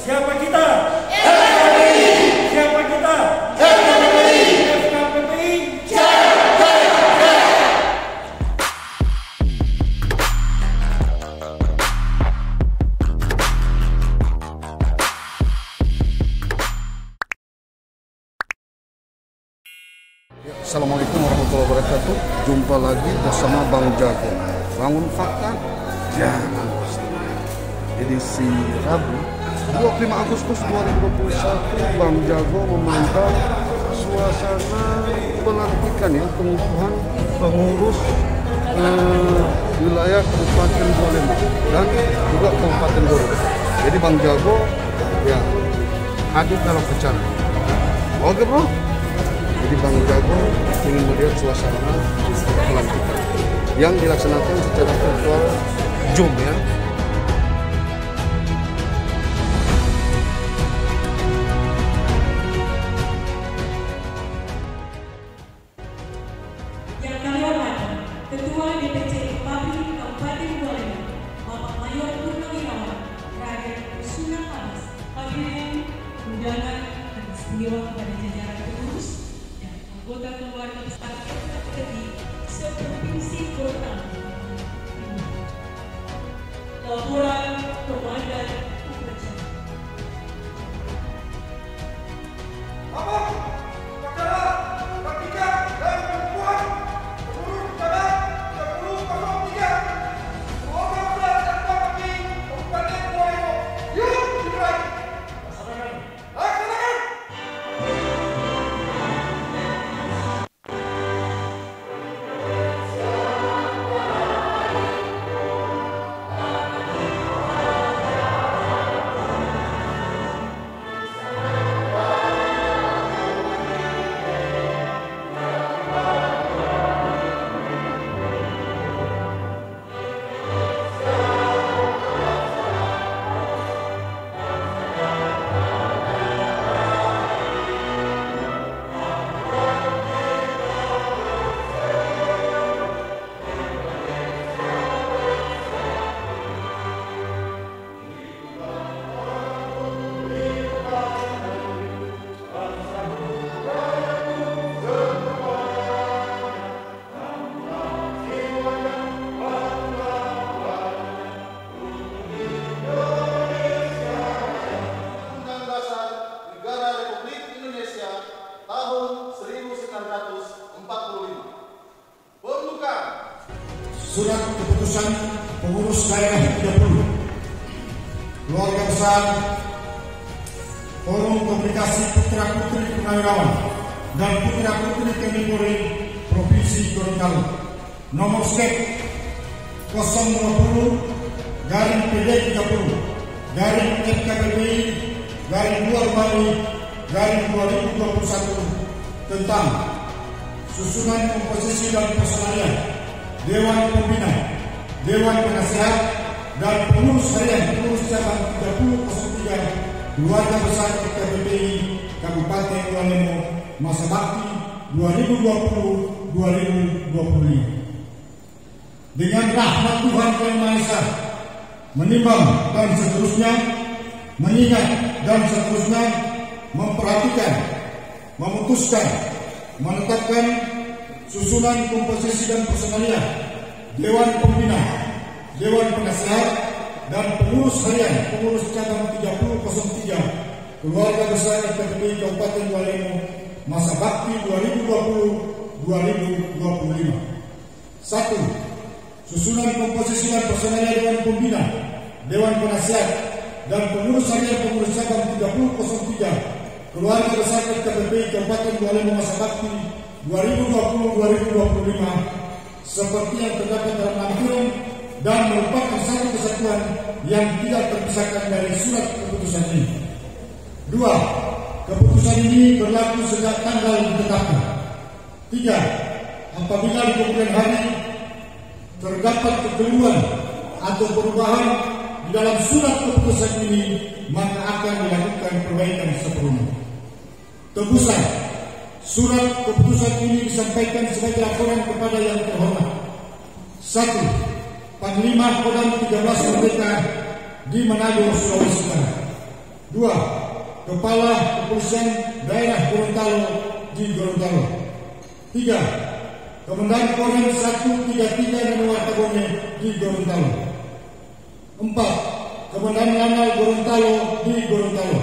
Siapa kita? FKPPI. Siapa kita? FKPPI. FKPPI. Assalamualaikum warahmatullahi wabarakatuh. Jumpa lagi bersama Bang Jago. Bangun fakta, jangan pasti. Edisi Rabu 25 Agustus 2021, Bang Jago memantau suasana pelantikan pengukuhan pengurus wilayah Kabupaten Dua Lembah dan juga Kabupaten Goro. Jadi Bang Jago hadir dalam acara. Oke bro. Jadi Bang Jago ingin melihat suasana pelantikan yang dilaksanakan secara virtual Zoom ya. Yang kami hormati Ketua DPC Papri Kabupaten Dua Lembah, Bapak Mayor Purnawirawan Raden Kusuma Kamis, hadirin undangan dan istimewa kepada jajaran pengurus dan anggota keluarga besar FKPPI seprovinsi Gorontalo. Laporan Komandan Upacara. Surat keputusan pengurus daerah 30 keluarga besar Forum Komunikasi Putra Putri Purnawirawan dan Putra Putri TNI Polri Provinsi Gorontalo nomor skep 020 garing PD 30 garing FKPPI garing luar Bali garing 2021 tentang susunan komposisi dan personalia Dewan Pembina, Dewan Penasehat, dan pengurus harian pengurus cabang 3003 keluarga besar FKPPI Kabupaten Dua Lembah masa bakti 2020-2025. Dengan rahmat Tuhan Yang Maha Esa, menimbang dan seterusnya, mengingat dan seterusnya, memperhatikan, memutuskan, menetapkan susunan komposisi dan personalia Dewan Pembina, Dewan Penasehat, dan pengurus harian pengurus cabang 3003 keluarga besar FKPPI Kabupaten Dua Lembah masa bakti 2020-2025. 1. Susunan komposisi dan personalia Dewan Pembina, Dewan Penasehat, dan pengurus harian pengurus cabang 3003 keluarga besar FKPPI Kabupaten Dua Lembah masa bakti 2020-2025 seperti yang terdapat dalam lampiran dan merupakan satu kesatuan yang tidak terpisahkan dari surat keputusan ini. 2. Keputusan ini berlaku sejak tanggal ditetapkan. 3. Apabila di kemudian hari terdapat kekeliruan atau perubahan di dalam surat keputusan ini, maka akan dilakukan perbaikan sepenuhnya. Tebusan. Surat keputusan ini disampaikan sebagai laporan kepada yang terhormat. 1. Panglima Kodam 13 Merdeka di Manado, Sulawesi Barat. 2. Kepala Kepolisian Daerah Gorontalo di Gorontalo. 3. Komandan Kodim 133 dan Wartabone di Gorontalo. 4. Komandan Lanal Gorontalo di Gorontalo.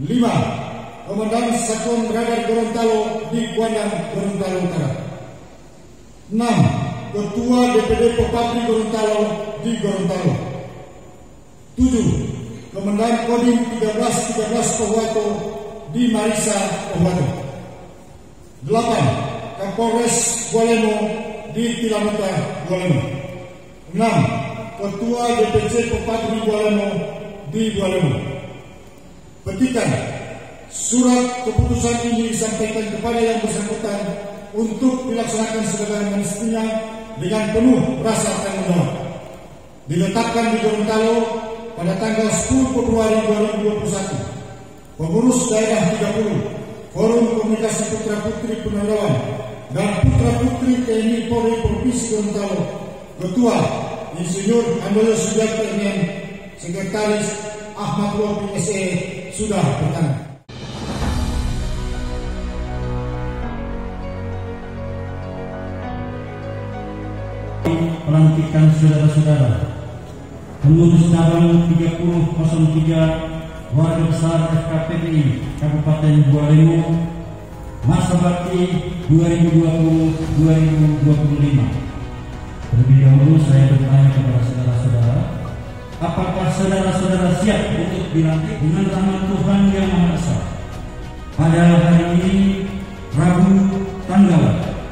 5. Komandan Satuan Radar Gorontalo di Kuandang, Gorontalo Utara. 6. Ketua DPD Popabri Gorontalo di Gorontalo. 7. Komandan Kodim 1313 Pohuwato di Marisa, Pohuwato. 8. Kapolres Bualemo di Tilamuta, Bualemo. 6. Ketua DPC Popabri Bualemo di Bualemo. Petikan, surat keputusan ini disampaikan kepada yang bersangkutan untuk dilaksanakan sebagaimana mestinya dengan penuh rasa tanggung jawab. Diletakkan di Gorontalo pada tanggal 10 Februari 2021. Pengurus daerah 30, Forum Komunikasi Putra Putri Purnawirawan dan Putra Putri TNI Polri Provinsi Gorontalo, Ketua Insinyur Handoyo Subiakto MM, Sekretaris Ahmad Robi SE sudah bertanda. Pelantikan saudara-saudara, pengurus cabang 3003 warga besar FKPBI Kabupaten Bualemo, masa bakti 2020-2025. Terlebih dahulu saya bertanya kepada saudara-saudara, apakah saudara-saudara siap untuk dilantik dengan rahmat Tuhan Yang Maha Esa? Pada hari ini, Rabu tanggal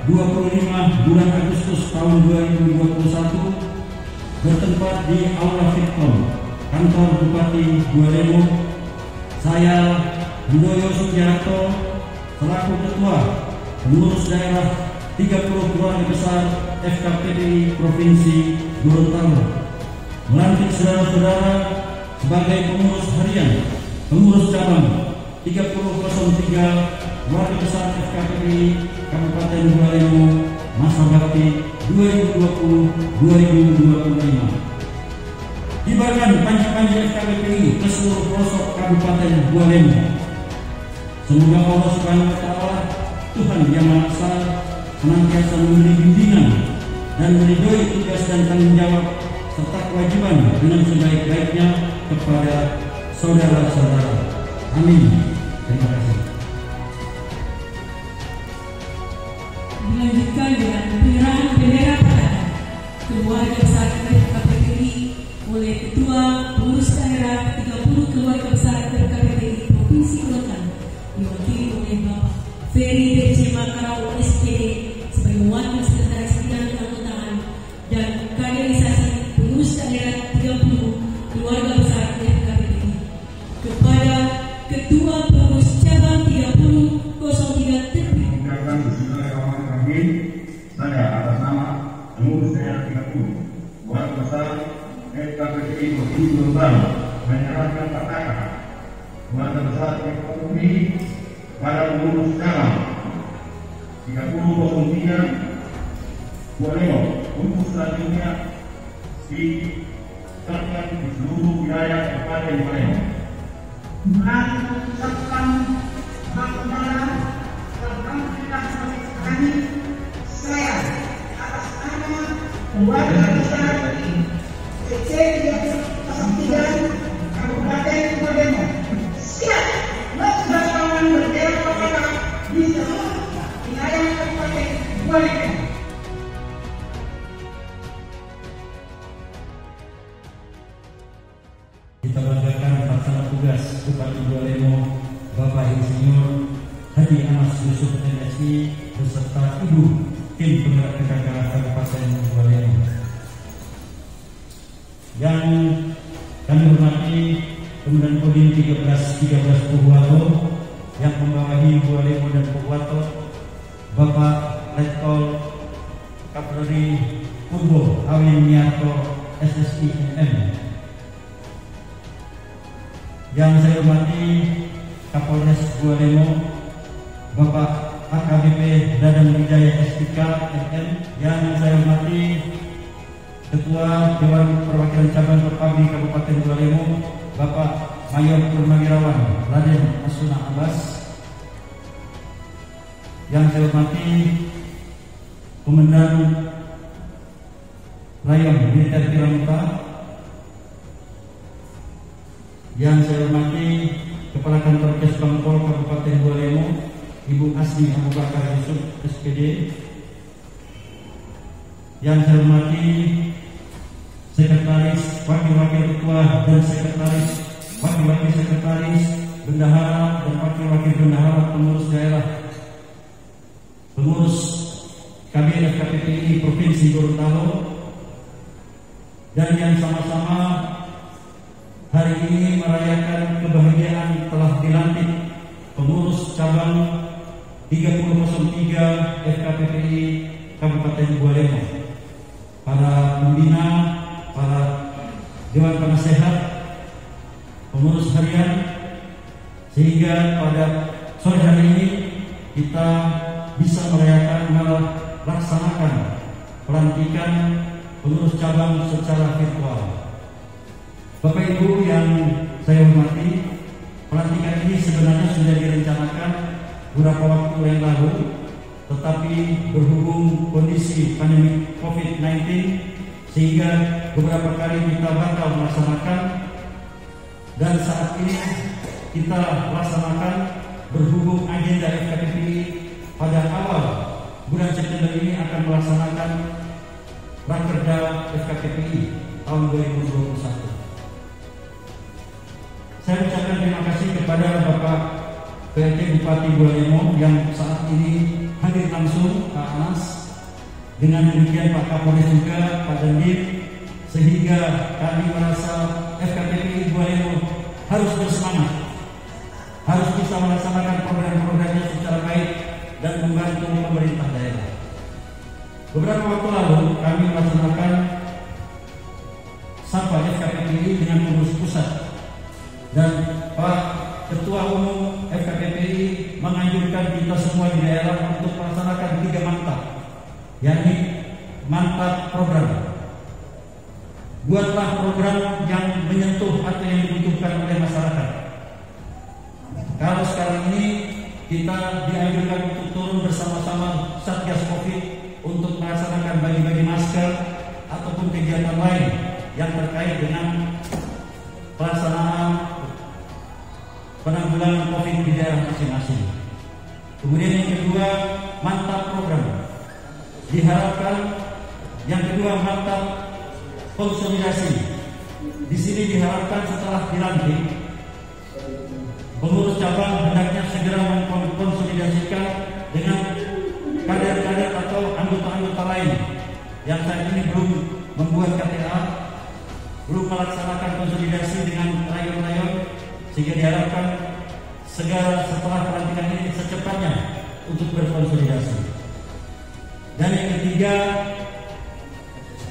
25 bulan Agustus tahun 2021, bertempat di Aula Fitcom, kantor Bupati Bualemo, saya Handoyo Subiakto selaku Ketua Pengurus Daerah 30 Keluarga Besar FKPBI Provinsi Gorontalo, melantik saudara-saudara sebagai pengurus harian, pengurus cabang 3003 Warga Besar FKPBI Kabupaten Bualemo, masa bakti 2020-2025. Kibarkan panji-panji FKPBI ke seluruh pelosok Kabupaten Bualemo. Semoga Allah Subhanahu wa Ta'ala, Tuhan Yang Maha Esa, senantiasa memberi bimbingan dan meridhoi tugas dan tanggung jawab serta kewajiban dengan sebaik-baiknya kepada saudara-saudara. Amin. Terima kasih. Dilanjutkan dengan penyerahan bendera perdana keluarga besar FKPBI oleh Ketua Pengurus Daerah 30 Keluarga Besar FKPBI Provinsi Gorontalo, diwakili oleh Bapak Ferry DC Makarau SPD sebagai Wakil Sekretaris Bidang Keanggotaan dan Kaderisasi Pengurus Daerah 30 Keluarga Besar FKPBI. Kepada Ketua Pengurus Cabang 3003 terpilih. Saya atas nama pengurus daerah 30 Warga Besar FKPBI Provinsi Gorontalo menyerahkan perkataan Warga Besar FKPBI pada pengurus cabang 3003 Bualemo untuk selanjutnya diterapkan di seluruh wilayah Kabupaten Bualemo. Mengucapkan saudara tentang kami, saya atas nama Warga Besar DC 3003 Kabupaten Bualemo siap melaksanakan bendera pusaka di seluruh wilayah Kabupaten Bualemo. Kita banggakan pelaksana tugas Bupati Bualemo, Bapak Insinyur Haji Anas Yusuf MSI beserta Ibu tim penggerak PKK Kabupaten Bualemo. Yang kami hormati Komandan Kodim 1313 Pohuwato yang membawahi Bualemo dan Pohuwato, Bapak Letkol Kapolri Purbo Awin Niarto SSI MM. Yang saya hormati Kapolres Bualemo, Bapak AKBP Dadang Wijaya S3 MM. Yang saya hormati Ketua Dewan Perwakilan Cabang Popabri Kabupaten Bualemo, Bapak Mayor Purnawirawan Raden Asuna Abbas, yang saya hormati Komandan Rayon Militer Pramuka, yang saya hormati Kepala Kantor Kes Bangpol Kabupaten Bualemo Ibu Asmi Abu Bakar Yusuf SPD, yang saya hormati Sekretaris, Wakil-Wakil Ketua dan Sekretaris, Wakil-Wakil Sekretaris, Bendahara dan Wakil-Wakil Bendahara pengurus daerah, pengurus KBR FKPPI Provinsi Gorontalo, dan yang sama-sama hari ini merayakan kebahagiaan telah dilantik pengurus cabang 3003 FKPPI Kabupaten Bualemo, para pembina, para Dewan Penasehat, pengurus harian, sehingga pada sore hari ini kita bisa melaksanakan pelantikan pengurus cabang secara virtual. Bapak Ibu yang saya hormati, pelantikan ini sebenarnya sudah direncanakan beberapa waktu yang lalu, tetapi berhubung kondisi pandemi COVID-19 sehingga beberapa kali kita batal melaksanakan, dan saat ini kita laksanakan berhubung agenda FKPPI pada awal bulan September ini akan melaksanakan Rakerda FKPPI tahun 2021. Saya ucapkan terima kasih kepada Bapak PLT Bupati Bualemo yang saat ini hadir langsung, Pak Anas. Dengan demikian Pak Kapolres juga, Pak Dandim, sehingga kami merasa FKPPI Bualemo harus bersemangat, harus bisa melaksanakan program-programnya secara baik dan membantu pemerintah daerah. Beberapa waktu lalu kami melaksanakan Sapa FKPPI dengan pengurus pusat, dan Pak Ketua Umum FKPPI menganjurkan kita semua di daerah untuk melaksanakan 3 mantap, yakni mantap program. Buatlah program yang menyentuh atau yang dibutuhkan oleh masyarakat. Kalau sekarang ini kita dianjurkan untuk turun bersama-sama Satgas Covid untuk melaksanakan bagi-bagi masker ataupun kegiatan lain yang terkait dengan pelaksanaan penanggulangan COVID di daerah masing-masing. Kemudian yang kedua, mantap program. Diharapkan yang kedua mantap konsolidasi. Di sini diharapkan setelah dilantik, pengurus cabang hendaknya segera mengkonsolidasikan dengan kader-kader atau anggota-anggota lain yang saat ini belum membuat KTA, belum melaksanakan konsolidasi dengan rayon-rayon, sehingga diharapkan segera setelah pelantikan ini secepatnya untuk berkonsolidasi. Dan yang ketiga,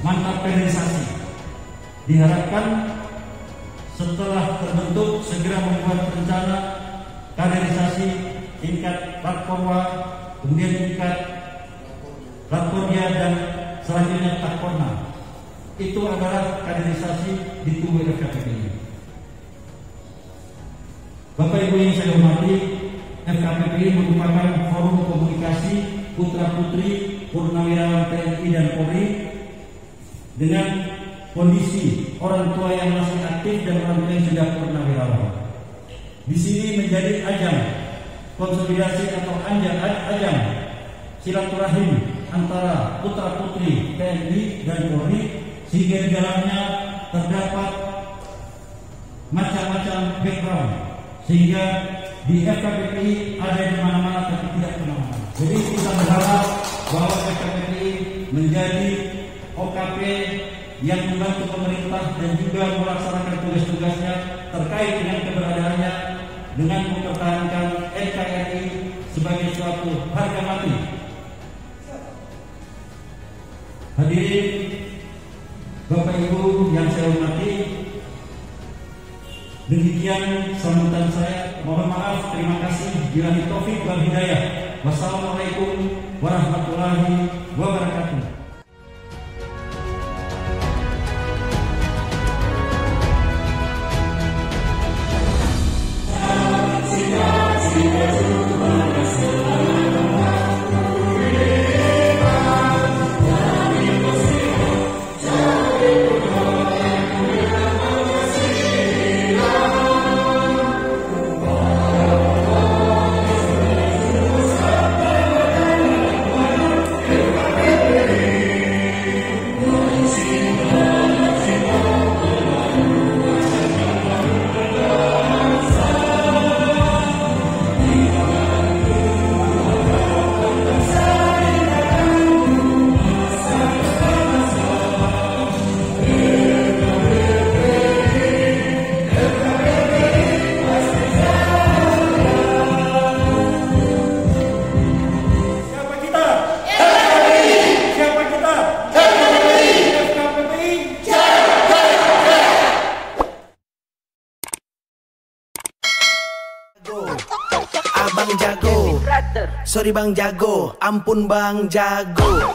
mantap kaderisasi. Diharapkan setelah terbentuk segera membuat rencana kaderisasi tingkat Rakporwa, kemudian tingkat Rakporja, dan selanjutnya Takporna. Itu adalah kaderisasi di tubuh FKPPI. Bapak Ibu yang saya hormati, FKPPI merupakan forum komunikasi putra-putri purnawirawan TNI dan Polri dengan kondisi orang tua yang masih aktif dan orang tua yang sudah purnawirawan. Di sini menjadi ajang konsolidasi atau ajang silaturahim antara putra-putri TNI dan Polri, sehingga di dalamnya terdapat macam-macam background, sehingga di FKPPI ada di mana-mana tapi tidak kemana-mana. Jadi kita berharap bahwa FKPPI menjadi OKP yang membantu pemerintah dan juga melaksanakan tugas-tugasnya terkait dengan keberadaannya dengan mempertahankan NKRI sebagai suatu harga mati. Hadirin Bapak Ibu yang saya hormati, demikian sambutan saya. Mohon maaf, terima kasih. Billahi taufik wal hidayah. Wassalamualaikum warahmatullahi wabarakatuh. Abang jago, sorry bang jago, ampun bang jago.